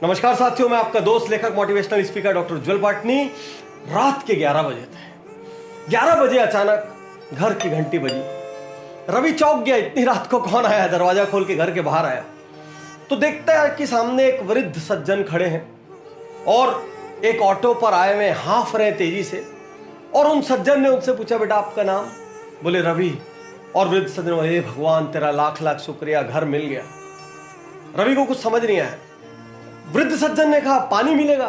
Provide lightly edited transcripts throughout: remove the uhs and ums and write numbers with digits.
नमस्कार साथियों, मैं आपका दोस्त लेखक मोटिवेशनल स्पीकर डॉक्टर उज्जवल पाटनी। रात के 11 बजे थे। 11 बजे अचानक घर की घंटी बजी। रवि चौंक गया, इतनी रात को कौन आया। दरवाजा खोल के घर के बाहर आया तो देखता है कि सामने एक वृद्ध सज्जन खड़े हैं और एक ऑटो पर आए हुए हाँफ रहे तेजी से। और उन सज्जन ने उनसे पूछा, बेटा आपका नाम? बोले रवि। और वृद्ध सज्जन बोले, हे भगवान तेरा लाख लाख शुक्रिया, घर मिल गया। रवि को कुछ समझ नहीं आया। वृद्ध सज्जन ने कहा, पानी मिलेगा?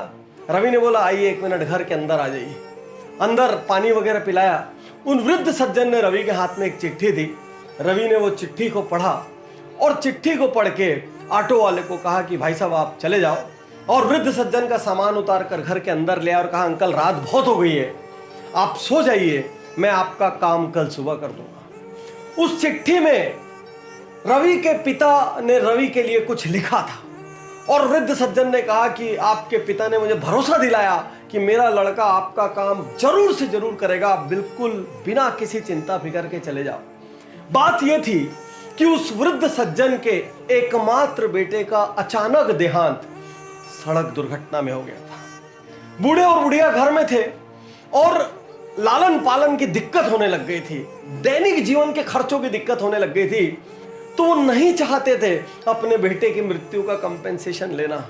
रवि ने बोला, आइए 1 मिनट घर के अंदर आ जाइए। अंदर पानी वगैरह पिलाया। उन वृद्ध सज्जन ने रवि के हाथ में एक चिट्ठी दी। रवि ने वो चिट्ठी को पढ़ा और चिट्ठी को पढ़ के ऑटो वाले को कहा कि भाई साहब आप चले जाओ। और वृद्ध सज्जन का सामान उतार कर घर के अंदर ले आया और कहा, अंकल रात बहुत हो गई है, आप सो जाइए, मैं आपका काम कल सुबह कर दूंगा। उस चिट्ठी में रवि के पिता ने रवि के लिए कुछ लिखा था और वृद्ध सज्जन ने कहा कि आपके पिता ने मुझे भरोसा दिलाया कि मेरा लड़का आपका काम जरूर से जरूर करेगा, आप बिल्कुल बिना किसी चिंता फिकर के चले जाओ। बात यह थी कि उस वृद्ध सज्जन के एकमात्र बेटे का अचानक देहांत सड़क दुर्घटना में हो गया था। बूढ़े और बुढ़िया घर में थे और लालन पालन की दिक्कत होने लग गई थी, दैनिक जीवन के खर्चों की दिक्कत होने लग गई थी। तो वो नहीं चाहते थे अपने बेटे की मृत्यु का कंपेंसेशन लेना,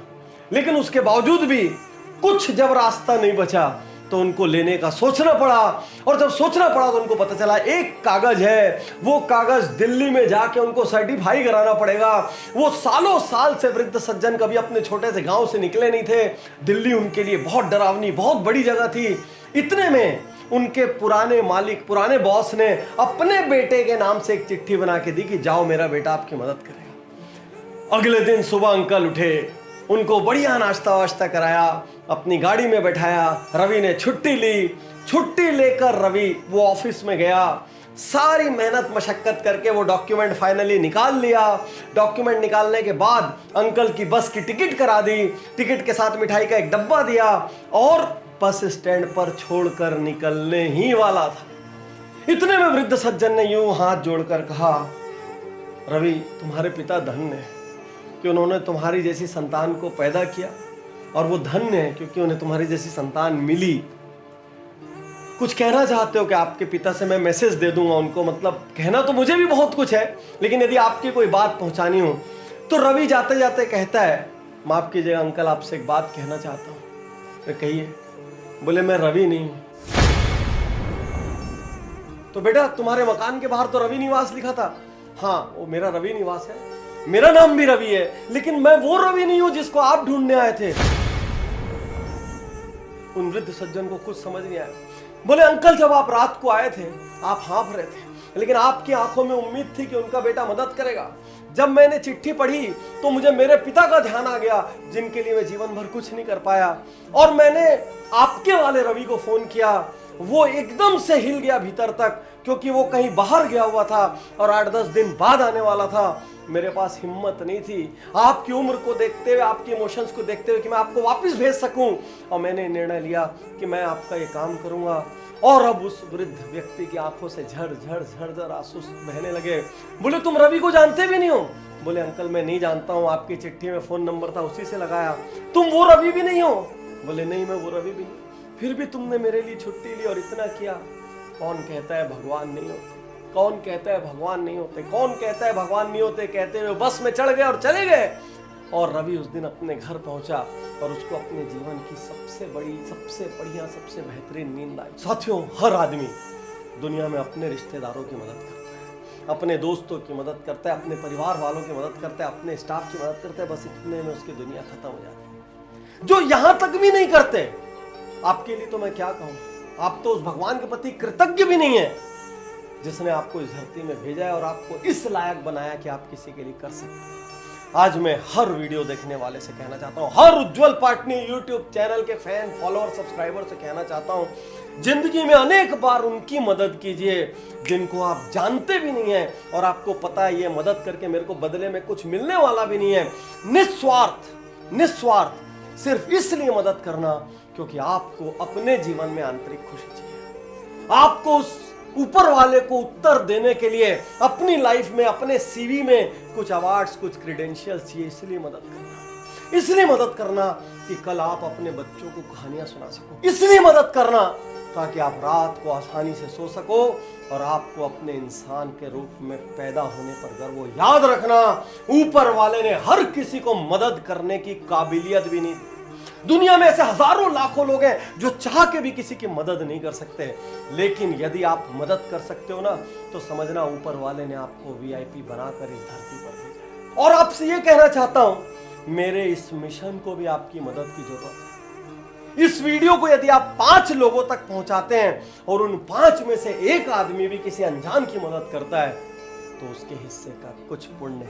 लेकिन उसके बावजूद भी कुछ जब रास्ता नहीं बचा तो उनको लेने का सोचना पड़ा। और जब सोचना पड़ा तो उनको पता चला एक कागज है, वो कागज दिल्ली में जाके उनको सर्टिफाई कराना पड़ेगा। वो सालों साल से वृद्ध सज्जन कभी अपने छोटे से गांव से निकले नहीं थे। दिल्ली उनके लिए बहुत डरावनी, बहुत बड़ी जगह थी। इतने में उनके पुराने मालिक, पुराने बॉस ने अपने बेटे के नाम से एक चिट्ठी बना के दी कि जाओ मेरा बेटा आपकी मदद करेगा। अगले दिन सुबह अंकल उठे, उनको बढ़िया नाश्ता वाश्ता कराया, अपनी गाड़ी में बैठाया। रवि ने छुट्टी ली। छुट्टी लेकर रवि वो ऑफिस में गया। सारी मेहनत मशक्कत करके वो डॉक्यूमेंट फाइनली निकाल लिया। डॉक्यूमेंट निकालने के बाद अंकल की बस की टिकट करा दी। टिकट के साथ मिठाई का एक डब्बा दिया और बस स्टैंड पर छोड़कर निकलने ही वाला था। इतने में वृद्ध सज्जन ने यूं हाथ जोड़कर कहा, रवि तुम्हारे पिता धन्य है कि उन्होंने तुम्हारी जैसी संतान को पैदा किया, और वो धन्य है क्योंकि उन्हें तुम्हारी जैसी संतान मिली। कुछ कहना चाहते हो कि आपके पिता से मैं मैसेज दे दूंगा उनको? मतलब कहना तो मुझे भी बहुत कुछ है, लेकिन यदि आपकी कोई बात पहुंचानी हो तो रवि जाते जाते कहता है, माफ कीजिएगा अंकल, आपसे एक बात कहना चाहता हूं। तो कहिए। बोले मैं रवि नहीं हूं। तो बेटा तुम्हारे मकान के बाहर तो रवि निवास लिखा था। हाँ वो मेरा रवि निवास है, मेरा नाम भी रवि है, लेकिन मैं वो रवि नहीं हूं जिसको आप ढूंढने आए थे। उन वृद्ध सज्जन को कुछ समझ नहीं आया। बोले अंकल जब आप रात को आए थे आप हाँफ रहे थे, लेकिन आपकी आंखों में उम्मीद थी कि उनका बेटा मदद करेगा। जब मैंने चिट्ठी पढ़ी तो मुझे मेरे पिता का ध्यान आ गया, जिनके लिए मैं जीवन भर कुछ नहीं कर पाया। और मैंने आपके वाले रवि को फोन किया। वो एकदम से हिल गया भीतर तक, क्योंकि वो कहीं बाहर गया हुआ था और 8-10 दिन बाद आने वाला था। मेरे पास हिम्मत नहीं थी आपकी उम्र को देखते हुए, आपके इमोशंस को देखते हुए कि मैं आपको वापस भेज सकूं। और मैंने निर्णय लिया कि मैं आपका ये काम करूंगा। और अब उस वृद्ध व्यक्ति की आंखों से झड़ झड़ झड़ झड़ आंसू बहने लगे। बोले तुम रवि को जानते भी नहीं हो? बोले अंकल मैं नहीं जानता हूं, आपकी चिट्ठी में फोन नंबर था उसी से लगाया। तुम वो रवि भी नहीं हो? बोले नहीं मैं वो रवि भी नहीं। फिर भी तुमने मेरे लिए छुट्टी ली और इतना किया। कौन कहता है भगवान नहीं होते? कौन कहता है भगवान नहीं होते? कौन कहता है भगवान नहीं होते? कहते हुए बस में चढ़ गए और चले गए। और रवि उस दिन अपने घर पहुंचा और उसको अपने जीवन की सबसे बड़ी, सबसे बढ़िया, सबसे बेहतरीन नींद आई। साथियों हर आदमी दुनिया में अपने रिश्तेदारों की मदद करता है, अपने दोस्तों की मदद करता है, अपने परिवार वालों की मदद करता है, अपने स्टाफ की मदद करता है। बस इतने में उसकी दुनिया खत्म हो जाती है। जो यहां तक भी नहीं करते, आपके लिए तो मैं क्या कहूं, आप तो उस भगवान के प्रति कृतज्ञ भी नहीं है जिसने आपको इस धरती में भेजा है और आपको इस लायक बनाया कि आप किसी के लिए कर सकते हैं। आज मैं हर वीडियो देखने वाले से कहना चाहता हूं, हर उज्जवल पाटनी यूट्यूब चैनल के फैन, फॉलोअर, सब्सक्राइबर से कहना चाहता हूं, जिंदगी में अनेक बार उनकी मदद कीजिए जिनको आप जानते भी नहीं है और आपको पता है ये मदद करके मेरे को बदले में कुछ मिलने वाला भी नहीं है। निस्वार्थ, निस्वार्थ सिर्फ इसलिए मदद करना क्योंकि आपको अपने जीवन में आंतरिक खुशी चाहिए। आपको उस ऊपर वाले को उत्तर देने के लिए अपनी लाइफ में, अपने सीवी में कुछ अवार्ड्स, कुछ क्रेडेंशियल्स चाहिए, इसलिए मदद करना। इसलिए मदद करना कि कल आप अपने बच्चों को कहानियां सुना सको, इसलिए मदद करना ताकि आप रात को आसानी से सो सको और आपको अपने इंसान के रूप में पैदा होने पर गर्व हो। याद रखना, ऊपर वाले ने हर किसी को मदद करने की काबिलियत भी नहीं दी। दुनिया में ऐसे हजारों लाखों लोग हैं जो चाह के भी किसी की मदद नहीं कर सकते, लेकिन यदि आप मदद कर सकते हो ना, तो समझना ऊपर वाले ने आपको वीआईपी बनाकर इस धरती पर भेजा। और आपसे ये कहना चाहता हूं, मेरे इस मिशन को भी आपकी मदद की जरूरत है। इस वीडियो को यदि आप 5 लोगों तक पहुंचाते हैं और उन 5 में से एक आदमी भी किसी अनजान की मदद करता है, तो उसके हिस्से का कुछ पुण्य